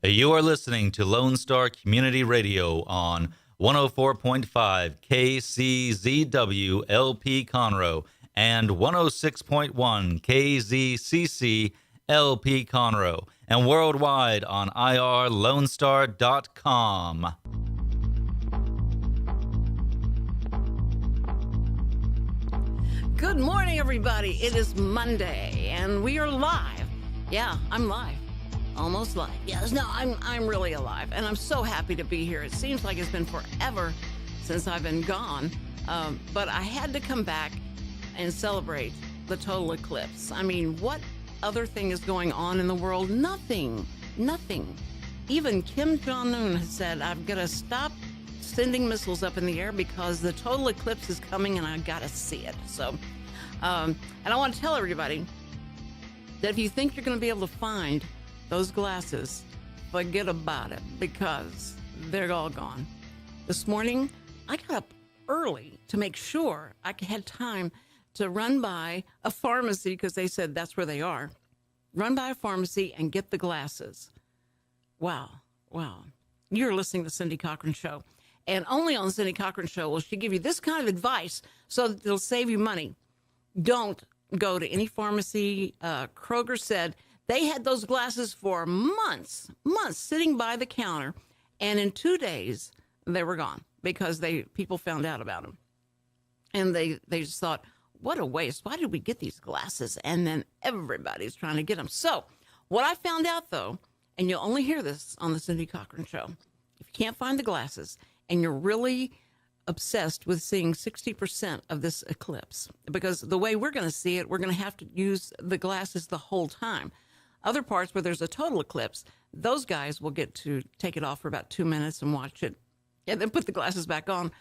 You are listening to Lone Star Community Radio on 104.5 KCZW LP Conroe and 106.1 KZCC LP Conroe, and worldwide on irlonestar.com. Good morning, everybody. It is Monday, and we are live. Yeah, I'm live. Almost live. Yes, no, I'm really alive, and I'm so happy to be here. It seems like it's been forever since I've been gone, but I had to come back and celebrate the total eclipse. I mean, what other thing is going on in the world? Nothing. Even Kim Jong-un has said, I've got to stop sending missiles up in the air because the total eclipse is coming and I got to see it. So, and I want to tell everybody that if you think you're going to be able to find those glasses, forget about it because they're all gone. This morning, I got up early to make sure I had time to run by a pharmacy because they said that's where they are. Run by a pharmacy and get the glasses. Wow. You're listening to the Cindy Cochran Show. And only on the Cindy Cochran Show will she give you this kind of advice so that it'll save you money. Don't go to any pharmacy. Kroger said they had those glasses for months sitting by the counter. And in 2 days, they were gone because people found out about them. And they just thought, what a waste. Why did we get these glasses? And then everybody's trying to get them. So what I found out, though, and you'll only hear this on the Cindy Cochran Show, if you can't find the glasses and you're really obsessed with seeing 60% of this eclipse, because the way we're going to see it, we're going to have to use the glasses the whole time. Other parts where there's a total eclipse, those guys will get to take it off for about 2 minutes and watch it and then put the glasses back on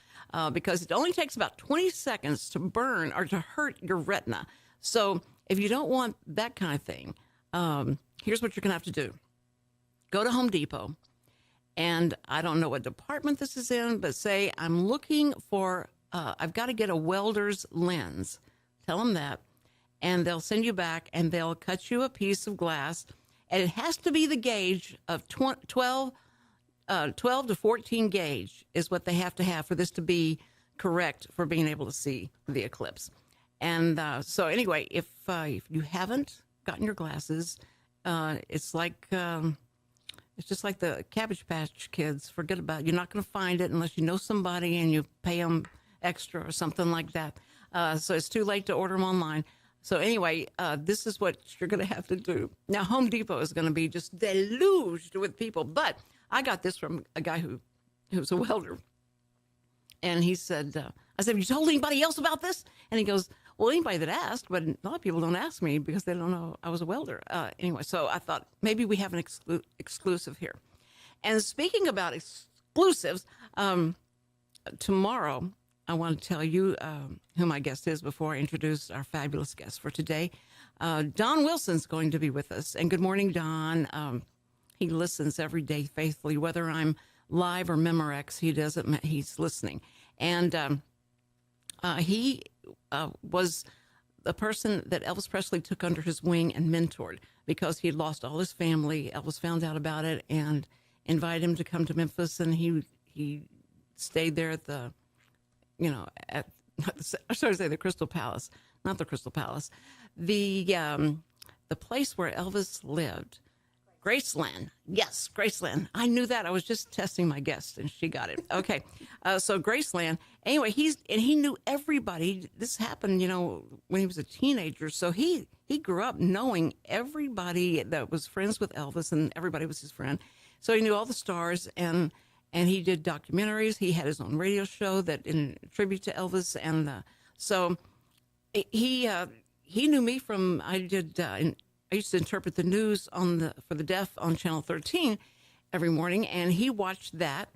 because it only takes about 20 seconds to burn or to hurt your retina. So if you don't want that kind of thing, here's what you're going to have to do. Go to Home Depot. And I don't know what department this is in, but say, I'm looking for, I've got to get a welder's lens. Tell them that. And they'll send you back and they'll cut you a piece of glass. And it has to be the gauge of 12 to 14 gauge is what they have to have for this to be correct for being able to see the eclipse. And so anyway, if you haven't gotten your glasses, it's like... It's just like the Cabbage Patch Kids. Forget about it. You're not going to find it unless you know somebody and you pay them extra or something like that. So it's too late to order them online. So anyway, this is what you're going to have to do. Now, Home Depot is going to be just deluged with people. But I got this from a guy who's a welder. And he said, I said, have you told anybody else about this? And he goes, well, anybody that asked, but a lot of people don't ask me because they don't know I was a welder. Anyway, so I thought maybe we have an exclusive here. And speaking about exclusives, tomorrow I want to tell you who my guest is before I introduce our fabulous guest for today. Don Wilson's going to be with us. And good morning, Don. He listens every day faithfully, whether I'm live or Memorex, he's listening. And he was the person that Elvis Presley took under his wing and mentored because he had lost all his family. Elvis found out about it and invited him to come to Memphis, and he stayed there at the, I started to say the Crystal Palace, not the Crystal Palace, the place where Elvis lived. Graceland. Yes, Graceland. I knew that. I was just testing my guest, and she got it. Okay. So Graceland. Anyway, he knew everybody. This happened, when he was a teenager. So he grew up knowing everybody that was friends with Elvis, and everybody was his friend. So he knew all the stars, and he did documentaries. He had his own radio show that in tribute to Elvis, and so he knew me from I used to interpret the news for the deaf on Channel 13 every morning, and he watched that.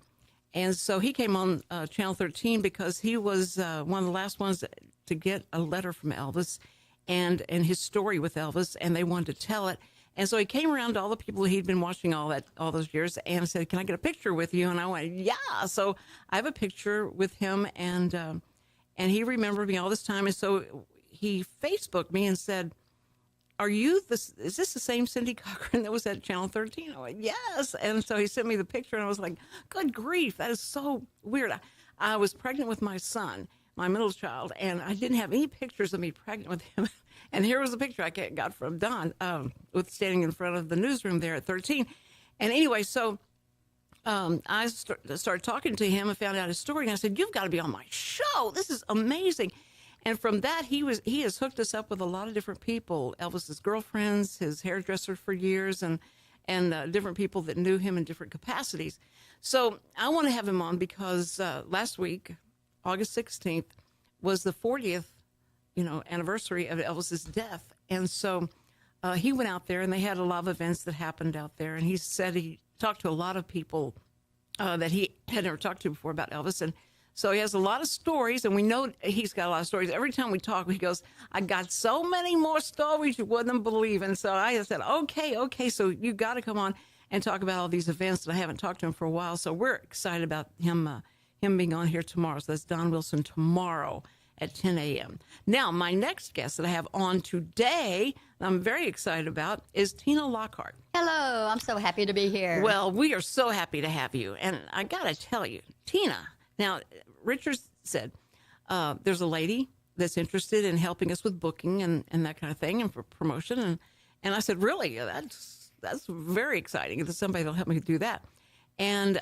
And so he came on Channel 13 because he was one of the last ones to get a letter from Elvis and his story with Elvis, and they wanted to tell it. And so he came around to all the people he'd been watching all those years and said, "Can I get a picture with you?" And I went, "Yeah." So I have a picture with him, and he remembered me all this time. And so he Facebooked me and said, are you this? Is this the same Cindy Cochran that was at Channel 13? I went, yes. And so he sent me the picture, and I was like, good grief, that is so weird. I was pregnant with my son, my middle child, and I didn't have any pictures of me pregnant with him. And here was a picture I got from Don with standing in front of the newsroom there at 13. And anyway, so I started talking to him and found out his story. And I said, you've got to be on my show. This is amazing. And from that, he has hooked us up with a lot of different people, Elvis's girlfriends, his hairdresser for years, and different people that knew him in different capacities. So I want to have him on because last week, August 16th, was the 40th, anniversary of Elvis's death. And so he went out there, and they had a lot of events that happened out there. And he said he talked to a lot of people that he had never talked to before about Elvis. And so he has a lot of stories, and we know he's got a lot of stories. Every time we talk, he goes, I got so many more stories you wouldn't believe. And so I said, okay, so you got to come on and talk about all these events. And I haven't talked to him for a while, so we're excited about him being on here tomorrow. So that's Don Wilson tomorrow at 10 a.m. Now, my next guest that I have on today, I'm very excited about, is Tina Lockhart. Hello, I'm so happy to be here. Well, we are so happy to have you. And I got to tell you, Tina, now, Richard said, there's a lady that's interested in helping us with booking and that kind of thing and for promotion. And I said, really? That's very exciting. There's somebody that'll help me do that. And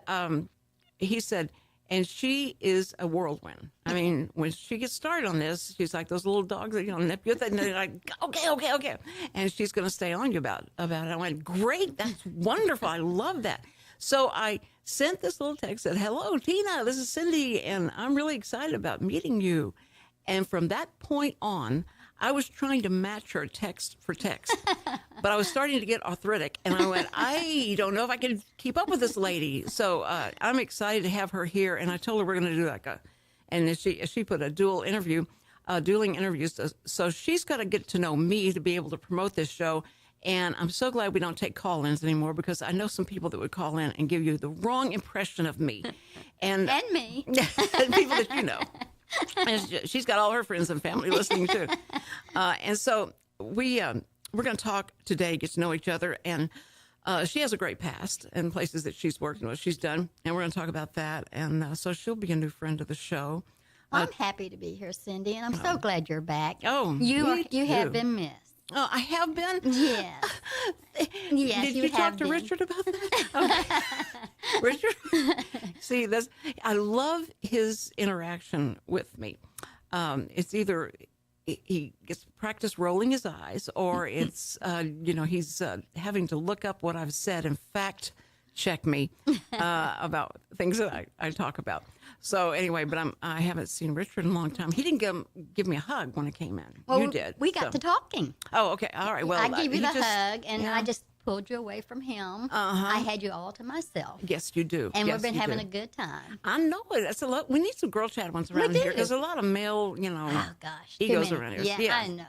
he said, and she is a whirlwind. I mean, when she gets started on this, she's like those little dogs that, nip you, and they're like, okay. And she's going to stay on you about it. I went, great, that's wonderful. I love that. So I sent this little text, said, hello, Tina, this is Cindy, and I'm really excited about meeting you. And from that point on, I was trying to match her text for text, but I was starting to get arthritic, and I went, I don't know if I can keep up with this lady. So I'm excited to have her here, and I told her we're going to do and she put a dueling interviews. So she's got to get to know me to be able to promote this show. And I'm so glad we don't take call-ins anymore, because I know some people that would call in and give you the wrong impression of me. And me. People that you know. And she's got all her friends and family listening too. And so we're going to talk today, get to know each other. And she has a great past and places that she's worked and what she's done. And we're going to talk about that. And so she'll be a new friend of the show. Well, I'm happy to be here, Cindy, and I'm so glad you're back. Oh, you have been missed. Oh, I have been? Yes. Yes, Did you talk to Richard about that? Okay. Richard? See, I love his interaction with me. It's either he gets practice rolling his eyes, or it's, he's having to look up what I've said and fact check me about things that I talk about. So anyway, but I haven't seen Richard in a long time. He didn't give me a hug when I came in. Well, you did. We got to talking. Oh, okay. All right. Well, I gave you the hug, and I just pulled you away from him. I had you all to myself. Yes, you do. And yes, we've been having a good time. I know it. That's a lot. We need some girl chat ones around here, because there's a lot of male, oh gosh, egos around here. Yeah, I know.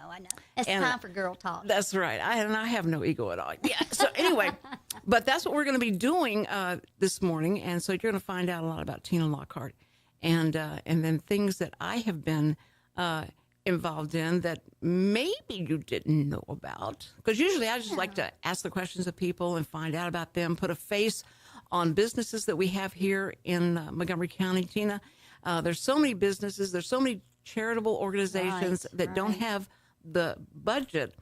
It's time for girl talk. That's right. I have no ego at all. Yeah. So anyway, but that's what we're going to be doing this morning, and so you're going to find out a lot about Tina Lockhart, and then things that I have been involved in that maybe you didn't know about, because usually I just like to ask the questions of people and find out about them, put a face on businesses that we have here in Montgomery County. Tina, there's so many businesses, there's so many charitable organizations that don't have the budget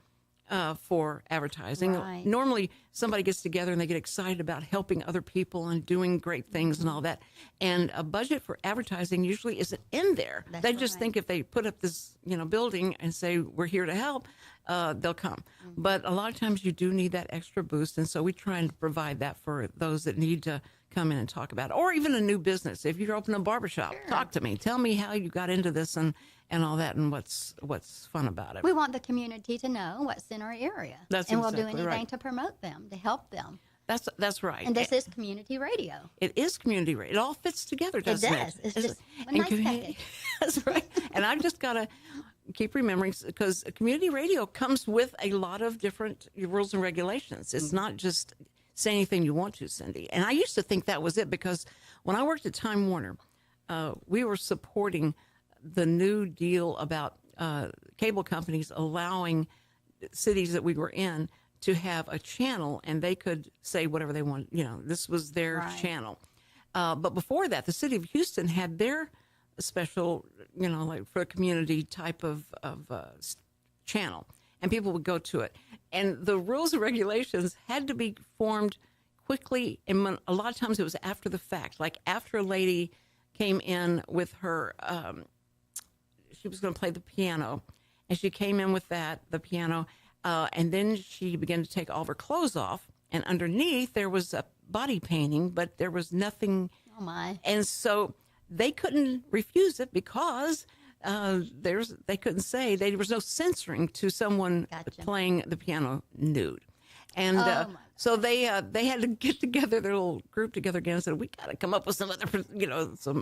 for advertising. Right. Normally somebody gets together and they get excited about helping other people and doing great things and all that. And a budget for advertising usually isn't in there. They just think if they put up this, building and say, we're here to help, they'll come. But a lot of times you do need that extra boost. And so we try and provide that for those that need to come in and talk about it. Or even a new business. If you're opening a barbershop, talk to me. Tell me how you got into this and all that, and what's fun about it. We want the community to know what's in our area. That's and exactly we'll do anything right. to promote them, to help them. That's right. And this is community radio. It is community radio. It all fits together, doesn't it? It does. It's just a nice package. That's right. And I've just got to keep remembering, because community radio comes with a lot of different rules and regulations. It's not just say anything you want to, Cindy. And I used to think that was it, because when I worked at Time Warner, we were supporting the new deal about cable companies allowing cities that we were in to have a channel, and they could say whatever they wanted. This was their channel. But before that, the city of Houston had their special, like for a community type of channel, and people would go to it. And the rules and regulations had to be formed quickly, and a lot of times it was after the fact. Like after a lady came in with her, she was going to play the piano, and she came in with the piano, and then she began to take all of her clothes off, and underneath there was a body painting, but there was nothing. Oh my! And so they couldn't refuse it because they couldn't say there was no censoring to someone playing the piano nude, and so they had to get together, their little group together again, and said, we got to come up with some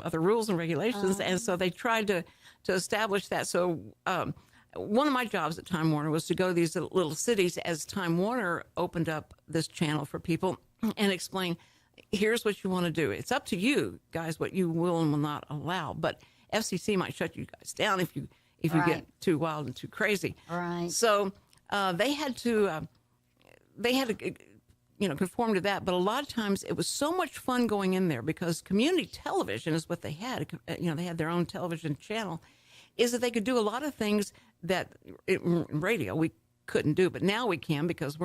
other rules and regulations, and so they tried to establish that. So one of my jobs at Time Warner was to go to these little cities as Time Warner opened up this channel for people and explain, here's what you want to do. It's up to you guys what you will and will not allow, but FCC might shut you guys down if you get too wild and too crazy. Right. So they had to conform to that. But a lot of times it was so much fun going in there because community television is what they had. They had their own television channel. Is that they could do a lot of things that in radio we couldn't do, but now we can because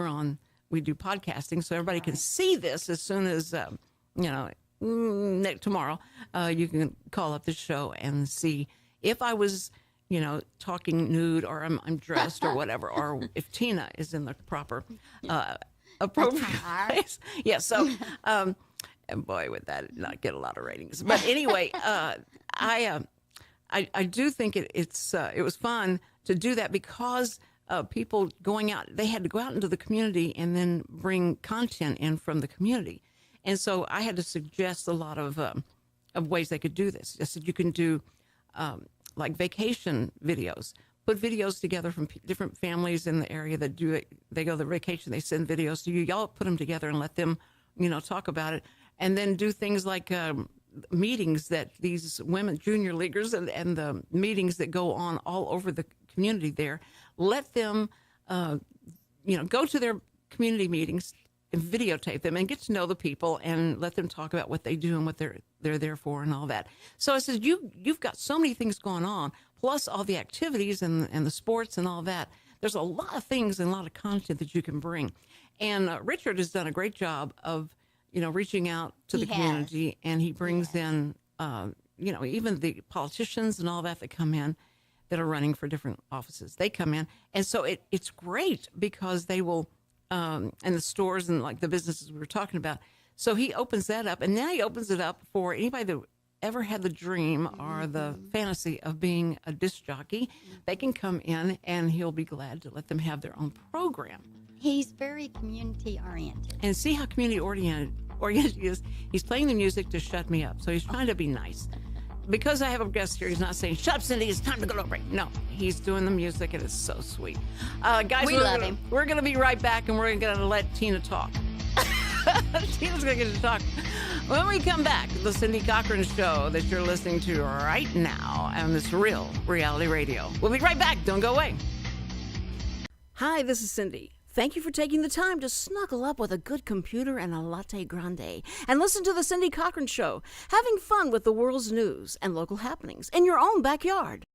we do podcasting, so everybody can see this as soon as tomorrow. You can call up the show and see if I was talking nude or I'm dressed or whatever, or if Tina is in the proper appropriate place. Yeah. So, and boy, would that not get a lot of ratings. But anyway, I do think it was fun to do that because people going out, they had to go out into the community and then bring content in from the community. And so I had to suggest a lot of ways they could do this. I said, you can do like vacation videos, put videos together from different families in the area that do it. They go to vacation, they send videos to you. Y'all put them together and let them, talk about it. And then do things like meetings that these women, junior leaguers, and the meetings that go on all over the community there, let them, go to their community meetings and videotape them and get to know the people and let them talk about what they do and what they're there for and all that. So I said, you've got so many things going on, plus all the activities and the sports and all that. There's a lot of things and a lot of content that you can bring. And Richard has done a great job of, reaching out to the community, and he brings in, even the politicians and all that come in that are running for different offices. They come in. And so it's great because they will, and the stores and like the businesses we were talking about. So he opens that up, and now he opens it up for anybody that ever had the dream or the fantasy of being a disc jockey. They can come in, and he'll be glad to let them have their own program. He's very community oriented. And see how community oriented he is. He's playing the music to shut me up. So he's trying to be nice. Because I have a guest here, he's not saying, shut up, Cindy, it's time to go to a break. No, he's doing the music, and it's so sweet. Guys, we love him. We're going to be right back, and we're going to let Tina talk. Tina's going to get to talk. When we come back, the Cindy Cochran Show that you're listening to right now on this Real Reality Radio. We'll be right back. Don't go away. Hi, this is Cindy. Thank you for taking the time to snuggle up with a good computer and a latte grande and listen to the Cindy Cochran Show, having fun with the world's news and local happenings in your own backyard.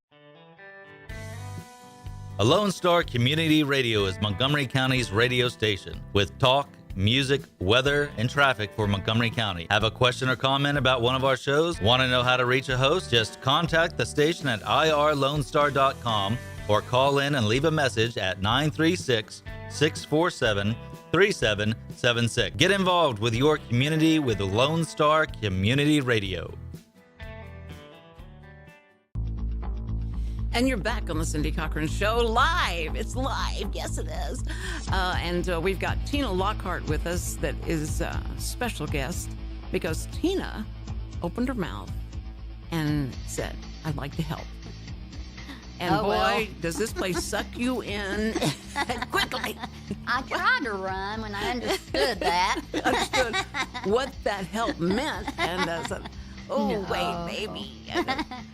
A Lone Star Community Radio is Montgomery County's radio station with talk, music, weather, and traffic for Montgomery County. Have a question or comment about one of our shows? Want to know how to reach a host? Just contact the station at irlonestar.com or call in and leave a message at 936-647-3776. Get involved with your community with Lone Star Community Radio. And you're back on the Cindy Cochran Show live. It's live. Yes, it is. And we've got Tina Lockhart with us that is a special guest because Tina opened her mouth and said, I'd like to help. And does this place suck you in quickly. I tried to run when I understood that. Understood what that help meant. And said, Oh, No. wait, baby.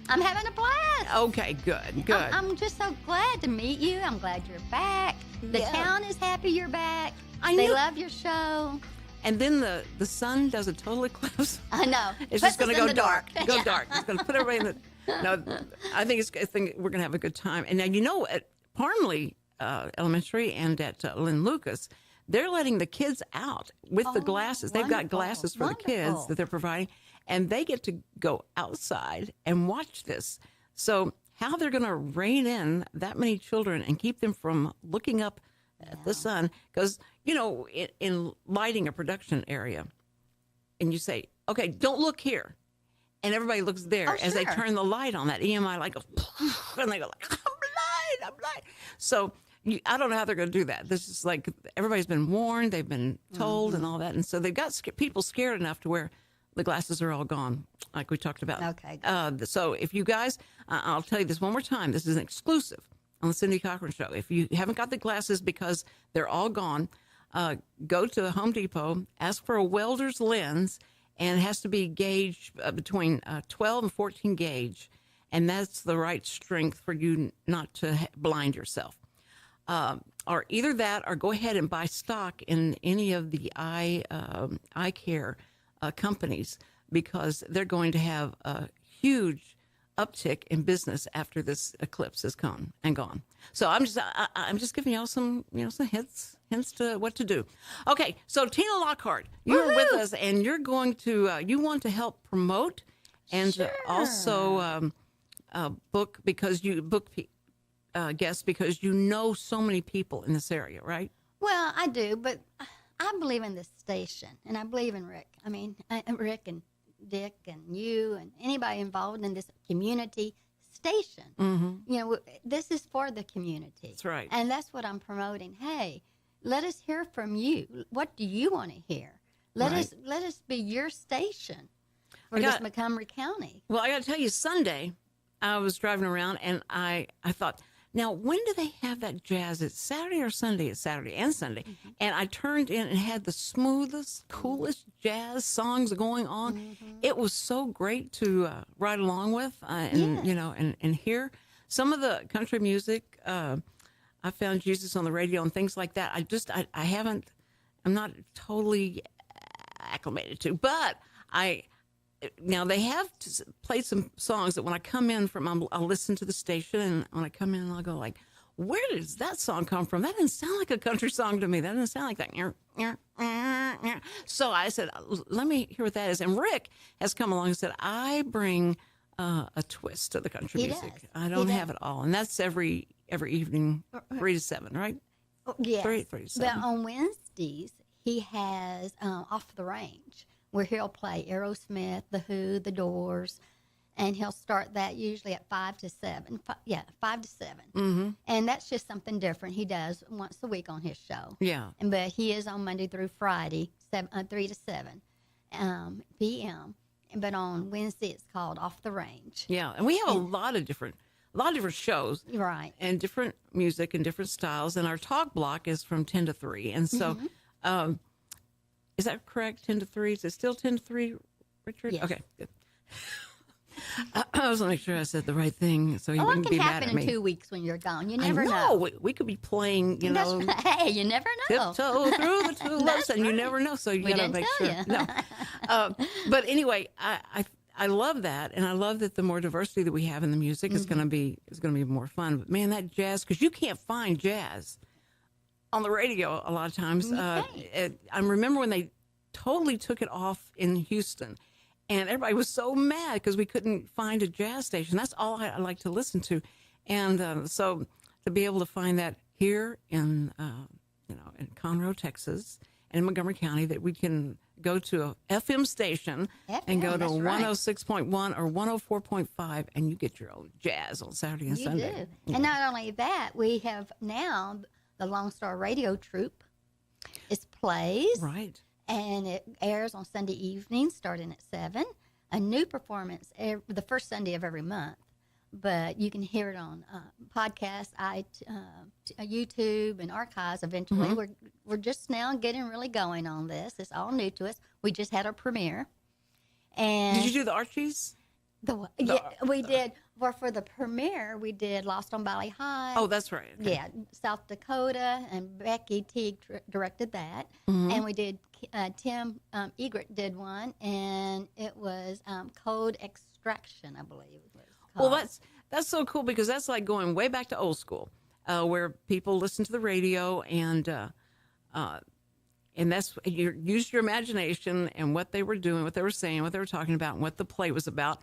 I'm having a blast. Okay, good. I'm just so glad to meet you. I'm glad you're back. The Yeah. town is happy you're back. I They knew- love your show. And then the sun does a total eclipse. I know. It's Puts just going us to in go the dark. Go Yeah. dark. It's going to put everybody in the. No, I think we're going to have a good time. And now at Parmley Elementary and at Lynn Lucas, they're letting the kids out with the glasses. They've got wonderful, glasses for the kids wonderful. that they're providing, and they get to go outside and watch this. So how they're going to rein in that many children and keep them from looking up at the sun, because in lighting a production area, and you say, okay, don't look here. And everybody looks there Oh, as they sure. turn the light on. That EMI light goes, and they go like, I'm blind. So I don't know how they're going to do that. This is like, everybody's been warned, they've been told and all that. And so they've got people scared enough to where the glasses are all gone, like we talked about. Okay, So if you guys, I'll tell you this one more time. This is an exclusive on the Cindy Cochran Show. If you haven't got the glasses because they're all gone, go to Home Depot, ask for a welder's lens, and it has to be gauged between 12 and 14 gauge, and that's the right strength for you not to blind yourself. Or either that, or go ahead and buy stock in any of the eye care companies, because they're going to have a huge uptick in business after this eclipse is gone. So I'm just giving y'all some hints to what to do. Okay, so Tina Lockhart, you're with us, and you're going to you want to help promote and Sure. also book guests, because you know so many people in this area, right? Well, I do, but I believe in this station, and I believe in Rick. I mean, Rick and Dick and you and anybody involved in this community station. Mm-hmm. This is for the community. That's right. And that's what I'm promoting. Hey, let us hear from you. What do you want to hear? Let us be your station for this Montgomery County. Well, I got to tell you, Sunday, I was driving around and I thought, now, when do they have that jazz? It's Saturday or Sunday? It's Saturday and Sunday. Mm-hmm. And I turned in and had the smoothest, coolest jazz songs going on. Mm-hmm. It was so great to ride along with and hear. Some of the country music, I found Jesus on the radio and things like that. I'm not totally acclimated to, but now they have played some songs that when I come in I'll listen to the station, and when I come in, I'll go like, where does that song come from? That didn't sound like a country song to me. That didn't sound like that. So I said, let me hear what that is. And Rick has come along and said, I bring a twist to the country music. Does. I don't have it all. And that's every evening, 3 to 7, right? Yes. 3 to 7. But on Wednesdays, he has Off the Range, where he'll play Aerosmith, The Who, The Doors, and he'll start that usually at 5 to 7. 5 to 7. Mm-hmm. And that's just something different he does once a week on his show. Yeah. But he is on Monday through Friday, 3 to 7 p.m. But on Wednesday, it's called Off the Range. Yeah, and we have a lot of different shows. Right. And different music and different styles. And our talk block is from 10 to 3. And so, is that correct? 10 to 3? Is it still 10 to 3, Richard? Yes. Okay, good. I was going to make sure I said the right thing so you It wouldn't can be mad happen at me. in 2 weeks when you're gone. You I never know. We could be playing, That's right. Hey, you never know. tiptoe through the tulips, and you never know. So you We got to didn't make tell sure. you. No. But anyway, I love that, and I love that the more diversity that we have in the music is going to be more fun. But man, that jazz, because you can't find jazz on the radio a lot of times. I remember when they totally took it off in Houston, and everybody was so mad because we couldn't find a jazz station. That's all I like to listen to, and so to be able to find that here in in Conroe, Texas, and Montgomery County, that we can go to a FM station and go to that's right. 106.1 or 104.5, and you get your own jazz on Saturday and You Sunday. do. Yeah. And not only that, we have now the Lone Star Radio Troupe. It plays. Right. And it airs on Sunday evenings starting at 7. A new performance the first Sunday of every month. But you can hear it on podcasts, YouTube, and archives eventually. Mm-hmm. We're just now getting really going on this. It's all new to us. We just had our premiere. And Did you do the Archies? Yeah, we did. For the premiere, we did Lost on Valley High. Oh, that's right. Okay. Yeah, South Dakota, and Becky Teague directed that. Mm-hmm. And we did, Tim Egret did one, and it was Code Extraction, I believe it was called. Well, that's so cool because that's like going way back to old school, where people listen to the radio and that's you use your imagination and what they were doing, what they were saying, what they were talking about, and what the play was about.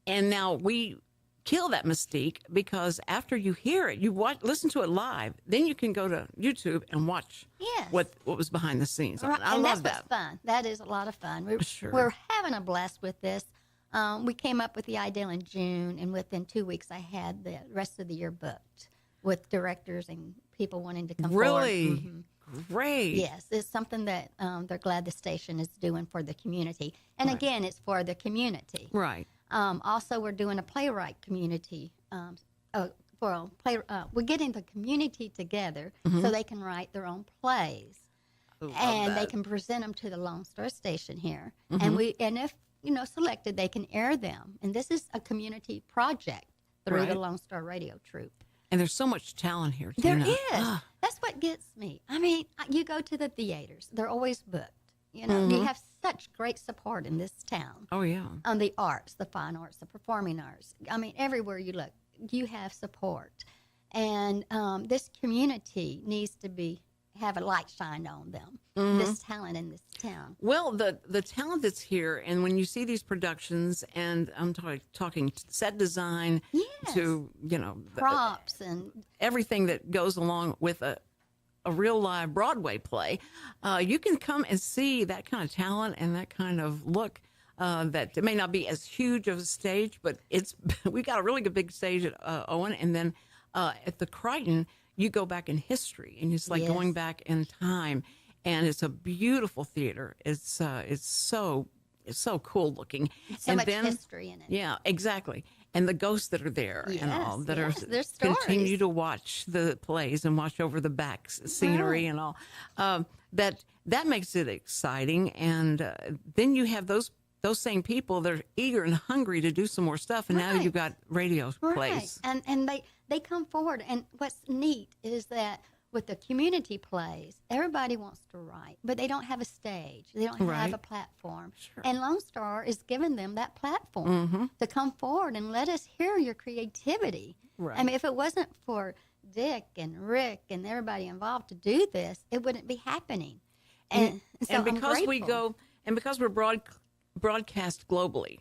And now we kill that mystique because after you hear it, you listen to it live, then you can go to YouTube and watch what was behind the scenes. Right. I and love that's that. What's fun. That is a lot of fun. Sure. We're having a blast with this. We came up with the idea in June, and within 2 weeks, I had the rest of the year booked with directors and people wanting to come forward. Really? Mm-hmm. Great. Yes, it's something that they're glad the station is doing for the community. And again, it's for the community. Right. Also, we're doing a playwright community. We're getting the community together so they can write their own plays, and they can present them to the Lone Star Station here. And if selected, they can air them. And this is a community project through the Lone Star Radio Troupe. And there's so much talent here. There Tina. is. That's what gets me. I mean, you go to the theaters; they're always booked. You have such great support in this town. Oh, yeah. On the arts, the fine arts, the performing arts. I mean, everywhere you look, you have support. And this community needs to have a light shined on them, this talent in this town. Well, the talent that's here, and when you see these productions, and I'm talking set design to, props and everything that goes along with a real live Broadway play, you can come and see that kind of talent and that kind of look. That it may not be as huge of a stage, but we got a really good big stage at Owen, and then at the Crichton, you go back in history, and it's like going back in time, and it's a beautiful theater. It's so cool looking. So much history in it. Yeah, exactly. And the ghosts that are there and all that are continue to watch the plays and watch over the back scenery and all. That makes it exciting. And then you have those same people that are eager and hungry to do some more stuff. And now you've got radio plays. And they come forward. And what's neat is that with the community plays, everybody wants to write, but they don't have a stage. They don't have a platform. Sure. And Lone Star is giving them that platform to come forward and let us hear your creativity. Right. I mean, if it wasn't for Dick and Rick and everybody involved to do this, it wouldn't be happening. And because we're broadcast globally,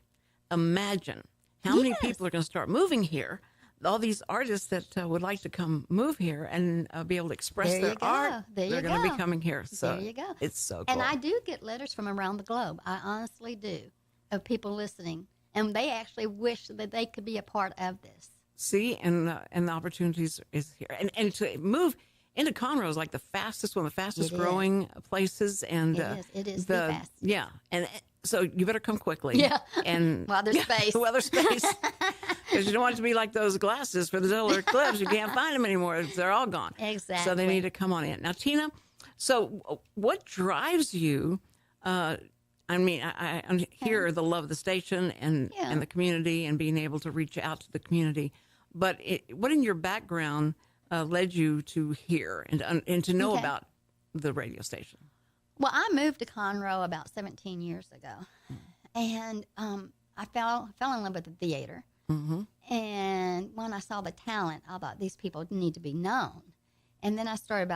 imagine how many people are going to start moving here. All these artists that would like to come move here and be able to express their art, they're going to be coming here. So there you go. It's so cool. And I do get letters from around the globe. I honestly do, of people listening. And they actually wish that they could be a part of this. See, and the opportunities is here. And to move into Conroe is like one of the fastest growing places. And it is the fastest. Yeah. And so you better come quickly. Yeah. And while there's space. While there's space. Because you don't want it to be like those glasses for the solar eclipse. You can't find them anymore. They're all gone. Exactly. So they need to come on in. Now, Tina, so what drives you? I hear the love of the station and the community and being able to reach out to the community. But what in your background led you to hear and to know about the radio station? Well, I moved to Conroe about 17 years ago. And I fell in love with the theater. Mm-hmm. And when I saw the talent, I thought these people need to be known. And then I started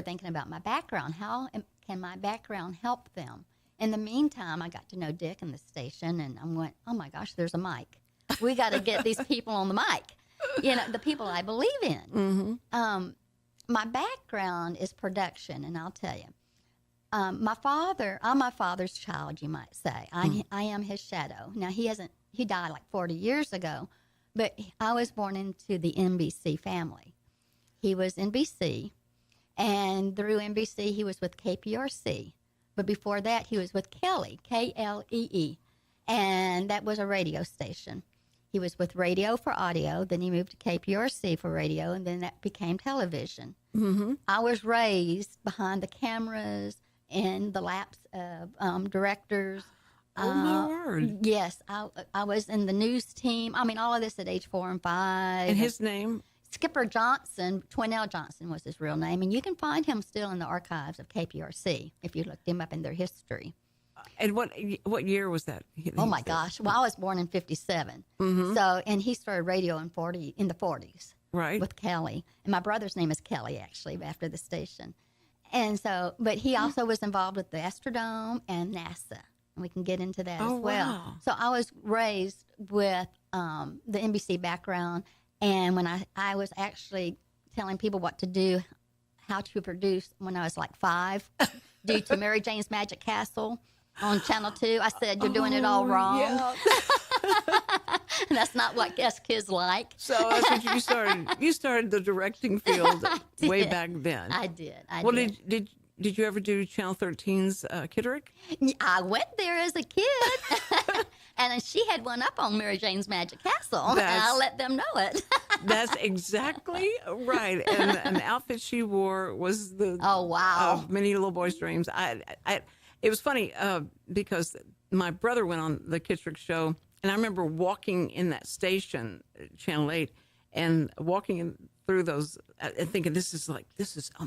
thinking about my background. How can my background help them? In the meantime, I got to know Dick and the station, and I went, oh my gosh, there's a mic. We got to get these people on the mic. The people I believe in. Mm-hmm. My background is production, and I'll tell you. I'm my father's child, you might say. I am his shadow. Now, he died like 40 years ago, but I was born into the NBC family. He was NBC, and through NBC, he was with KPRC. But before that, he was with Kelly, Klee, and that was a radio station. He was with Radio for Audio, then he moved to KPRC for radio, and then that became television. Mm-hmm. I was raised behind the cameras and the laps of directors Oh, my word. Yes, I was in the news team. I mean, all of this at age 4 and 5. And his name? Skipper Johnson, Twinnell Johnson was his real name. And you can find him still in the archives of KPRC if you looked him up in their history. And what year was that? Oh, my gosh. Well, I was born in 57. Mm-hmm. So, and he started radio in the 40s. Right. With Kelly. And my brother's name is Kelly, actually, after the station. And so, but he also was involved with the Astrodome and NASA. And we can get into that as well. Wow. So I was raised with the NBC background. And when I was actually telling people what to do, how to produce when I was like 5, due to Mary Jane's Magic Castle on Channel 2. I said, you're doing it all wrong. Yeah. That's not what us kids like. So that's what you started. You started the directing field way back then. I did. Well, did you ever do Channel 13's Kitterick? I went there as a kid, and she had one up on Mary Jane's Magic Castle, and I let them know it. That's exactly right. And the outfit she wore was the of many little boys' dreams. It was funny because my brother went on the Kitterick show, and I remember walking in that station, Channel 8, and walking through those and thinking, this is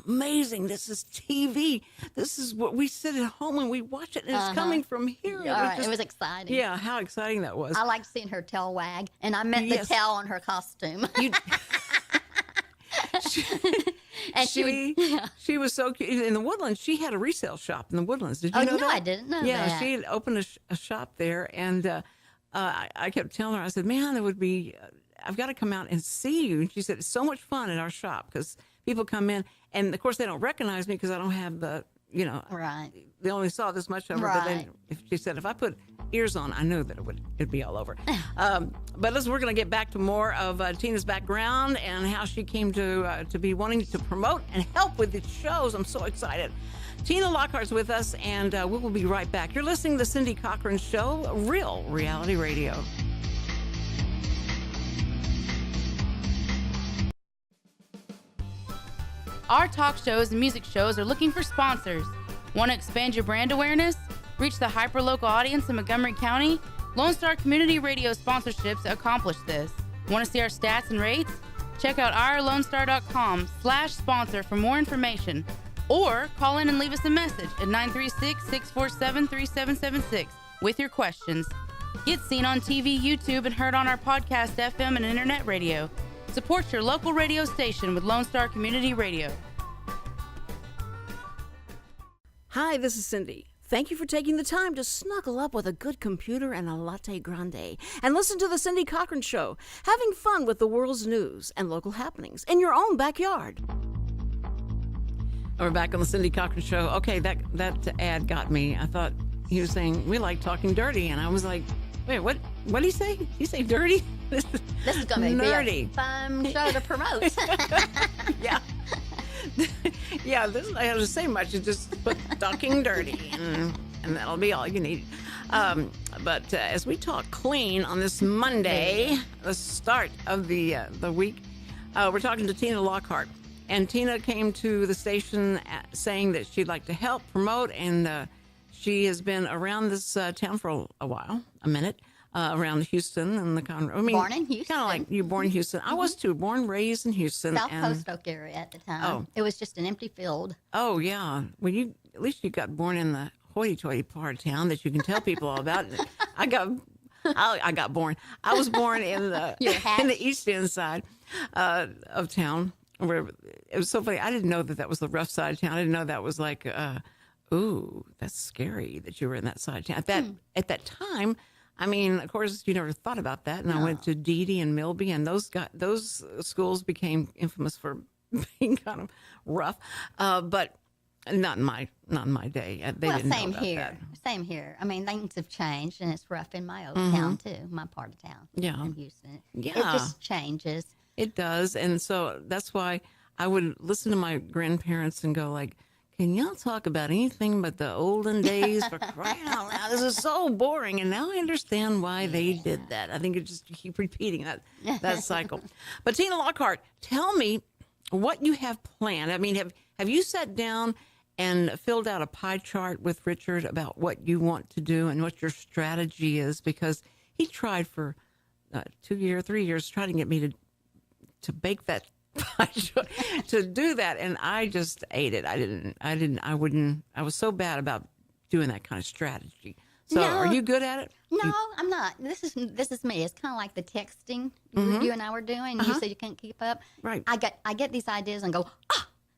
amazing. This is TV. This is what we sit at home and we watch it, and it's coming from here. It was exciting. Yeah, how exciting that was. I liked seeing her tail wag, and I meant the tail on her costume. She was so cute. In the Woodlands, she had a resale shop in the Woodlands. Did you know that? I didn't know that. Yeah, she had opened a shop there, and I kept telling her, I said, man, it would be, I've got to come out and see you. And she said, it's so much fun at our shop because people come in, and of course they don't recognize me because I don't have the, right. They only saw this much of her. Right. But she said, if I put ears on, I knew that it'd be all over. But we're going to get back to more of Tina's background and how she came to be wanting to promote and help with the shows. I'm so excited. Tina Lockhart's with us, and we will be right back. You're listening to the Cindy Cochran Show, Real Reality Radio. Our talk shows and music shows are looking for sponsors. Want to expand your brand awareness? Reach the hyper-local audience in Montgomery County? Lone Star Community Radio sponsorships accomplish this. Want to see our stats and rates? Check out ourlonestar.com/sponsor for more information. Or call in and leave us a message at 936-647-3776 with your questions. Get seen on TV, YouTube, and heard on our podcast, FM, and internet radio. Support your local radio station with Lone Star Community Radio. Hi, this is Cindy. Thank you for taking the time to snuggle up with a good computer and a latte grande and listen to the Cindy Cochran Show, having fun with the world's news and local happenings in your own backyard. We're back on the Cindy Cochran Show. Okay, that ad got me. I thought he was saying, we like talking dirty, and I was like, wait, what did he say? Did he say dirty? This is going to be a fun show to promote. Yeah. Yeah, I don't have to say much. You just put talking dirty, and that'll be all you need. But as we talk clean on this Monday, the start of the week, we're talking to Tina Lockhart. And Tina came to the station saying that she'd like to help promote, and she has been around this town for a minute, around Houston and the Conroe. I mean, born in Houston. Kind of like you born in Houston. I was too, born, raised in Houston. South Post Oak area at the time. Oh. It was just an empty field. Oh, yeah. Well, at least you got born in the hoity-toity part of town that you can tell people all about. I got born. I was born in the East End side of town. Where it was so funny. I didn't know that was the rough side of town. I didn't know that was like, ooh, that's scary that you were in that side of town. At that time, I mean, of course, you never thought about that. And I went to Deedy and Milby, and those schools became infamous for being kind of rough. But not in my day. They didn't know about that. Same here. I mean, things have changed, and it's rough in my old town too, my part of town. Yeah, in Houston. Yeah, it just changes. It does, and so that's why I would listen to my grandparents and go like, can y'all talk about anything but the olden days for crying out loud? This is so boring, and now I understand why they did that. I think it just keep repeating that cycle. But Tina Lockhart, tell me what you have planned. I mean, have you sat down and filled out a pie chart with Richard about what you want to do and what your strategy is, because he tried for 3 years trying to get me to bake that pie chart, to do that, and I just ate it. I was so bad about doing that kind of strategy. So, are you good at it? No, I'm not. This is me. It's kind of like the texting you and I were doing. You said you can't keep up. Right. I get these ideas and go,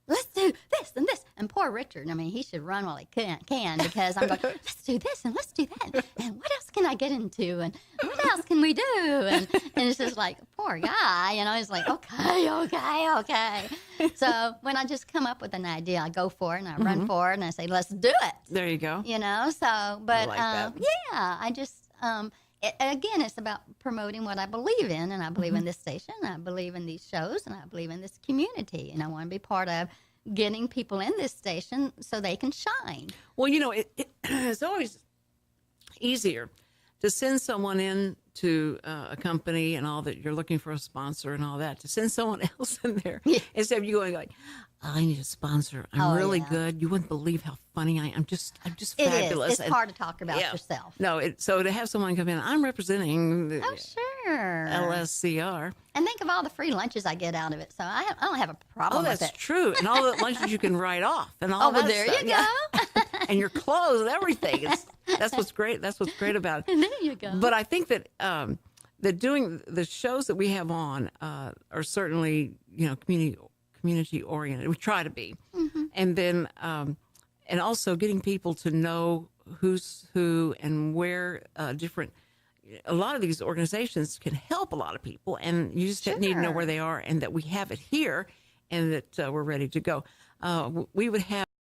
let's do this and this. And poor Richard, I mean, he should run while he can, because I'm going, let's do this and let's do that. And what else can I get into? And what else can we do? And it's just like, poor guy, he's like, okay. So when I just come up with an idea, I go for it and I run for it and I say, let's do it. There you go. So, but I like that. yeah, I just, again, it's about promoting what I believe in, and I believe in this station, and I believe in these shows, and I believe in this community, and I want to be part of getting people in this station so they can shine. Well, it's always easier to send someone in to a company and all that, you're looking for a sponsor and all that, to send someone else in there instead of you going like, I need a sponsor. I'm really good. You wouldn't believe how funny I am. I'm just fabulous. It's hard to talk about yourself. No, so to have someone come in, I'm representing the sure. LSCR. And think of all the free lunches I get out of it. So I don't have a problem with it. Oh, that's true. And all the lunches you can write off and all that there stuff. You go. And your clothes and everything. That's what's great. That's what's great about it. And there you go. But I think that that doing the shows that we have on are certainly, community oriented. We try to be. And then and also getting people to know who's who and where a lot of these organizations can help a lot of people, and you just need to know where they are, and that we have it here, and that we're ready to go. We would have